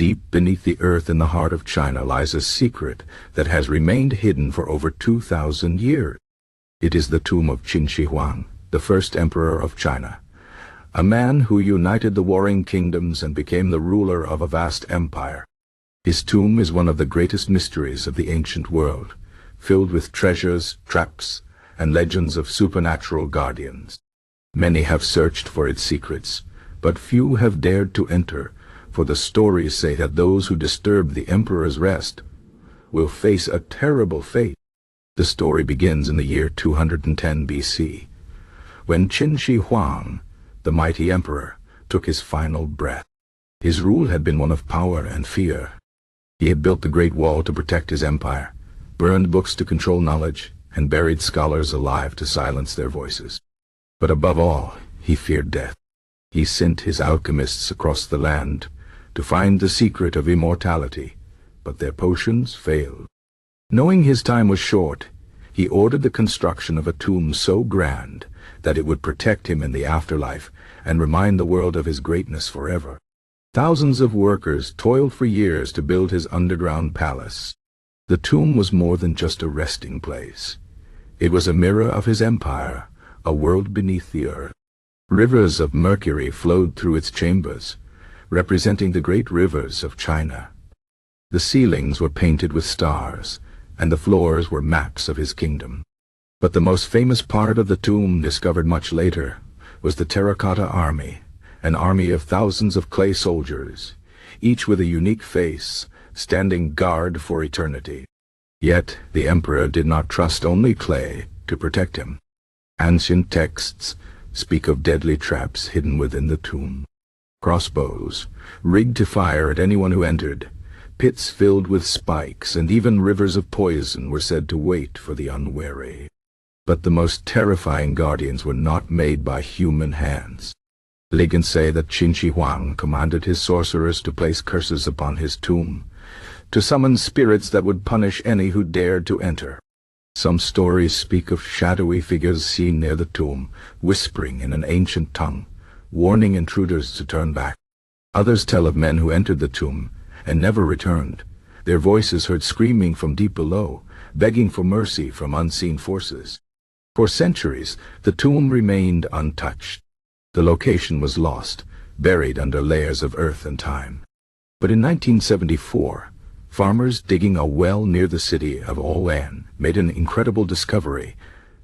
Deep beneath the earth in the heart of China lies a secret that has remained hidden for over 2,000 years. It is the tomb of Qin Shi Huang, the first emperor of China, a man who united the warring kingdoms and became the ruler of a vast empire. His tomb is one of the greatest mysteries of the ancient world, filled with treasures, traps, and legends of supernatural guardians. Many have searched for its secrets, but few have dared to enter, for the stories say that those who disturb the emperor's rest will face a terrible fate. The story begins in the year 210 BC, when Qin Shi Huang, the mighty emperor, took his final breath. His rule had been one of power and fear. He had built the Great Wall to protect his empire, burned books to control knowledge, and buried scholars alive to silence their voices. But above all, he feared death. He sent his alchemists across the land to find the secret of immortality, but their potions failed. Knowing his time was short, he ordered the construction of a tomb so grand that it would protect him in the afterlife and remind the world of his greatness forever. Thousands of workers toiled for years to build his underground palace. The tomb was more than just a resting place. It was a mirror of his empire, a world beneath the earth. Rivers of mercury flowed through its chambers, representing the great rivers of China. The ceilings were painted with stars, and the floors were maps of his kingdom. But the most famous part of the tomb, discovered much later, was the Terracotta Army, an army of thousands of clay soldiers, each with a unique face, standing guard for eternity. Yet the emperor did not trust only clay to protect him. Ancient texts speak of deadly traps hidden within the tomb. Crossbows, rigged to fire at anyone who entered, pits filled with spikes, and even rivers of poison were said to wait for the unwary. But the most terrifying guardians were not made by human hands. Legends say that Qin Shi Huang commanded his sorcerers to place curses upon his tomb, to summon spirits that would punish any who dared to enter. Some stories speak of shadowy figures seen near the tomb, whispering in an ancient tongue, warning intruders to turn back. Others tell of men who entered the tomb and never returned, their voices heard screaming from deep below, begging for mercy from unseen forces. For centuries, the tomb remained untouched. The location was lost, buried under layers of earth and time. But in 1974, farmers digging a well near the city of Olan made an incredible discovery.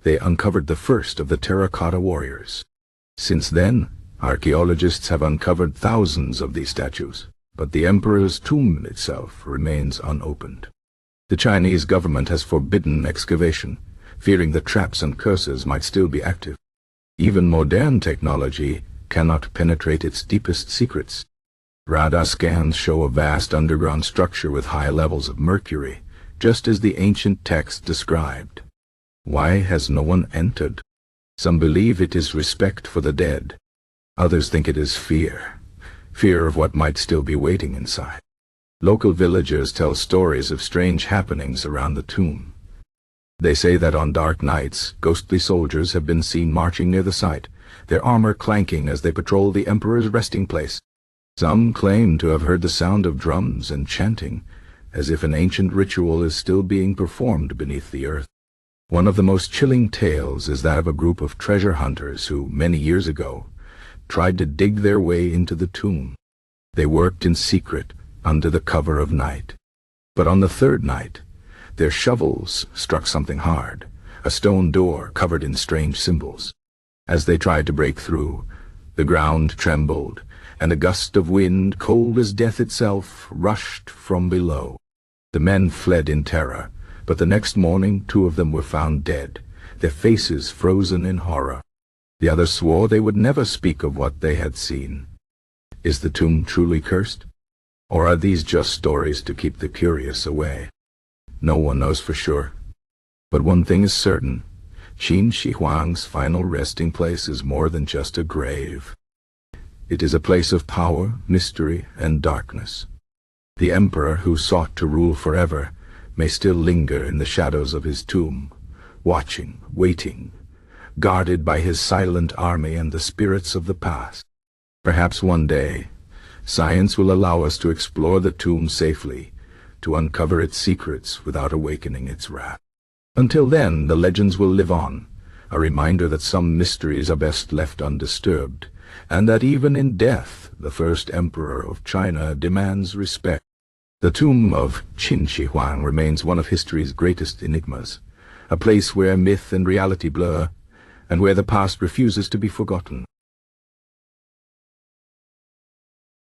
They uncovered the first of the Terracotta Warriors. Since then, archaeologists have uncovered thousands of these statues, but the emperor's tomb itself remains unopened. The Chinese government has forbidden excavation, fearing that traps and curses might still be active. Even modern technology cannot penetrate its deepest secrets. Radar scans show a vast underground structure with high levels of mercury, just as the ancient text described. Why has no one entered? Some believe it is respect for the dead. Others think it is fear of what might still be waiting inside. Local villagers tell stories of strange happenings around the tomb. They say that on dark nights, ghostly soldiers have been seen marching near the site, their armor clanking as they patrol the emperor's resting place. Some claim to have heard the sound of drums and chanting, as if an ancient ritual is still being performed beneath the earth. One of the most chilling tales is that of a group of treasure hunters who, many years ago, tried to dig their way into the tomb. They worked in secret, under the cover of night. But on the third night, their shovels struck something hard, a stone door covered in strange symbols. As they tried to break through, the ground trembled, and a gust of wind, cold as death itself, rushed from below. The men fled in terror, but the next morning 2 of them were found dead, their faces frozen in horror. The others swore they would never speak of what they had seen. Is the tomb truly cursed? Or are these just stories to keep the curious away? No one knows for sure. But one thing is certain, Qin Shi Huang's final resting place is more than just a grave. It is a place of power, mystery, and darkness. The emperor who sought to rule forever may still linger in the shadows of his tomb, watching, waiting, guarded by his silent army and the spirits of the past. Perhaps one day, Science will allow us to explore the tomb safely, to uncover its secrets without awakening its wrath. Until then, the legends will live on, a reminder that some mysteries are best left undisturbed, and that even in death, the first emperor of China demands respect. The tomb of Qin Shi Huang remains one of history's greatest enigmas, a place where myth and reality blur, and where the past refuses to be forgotten.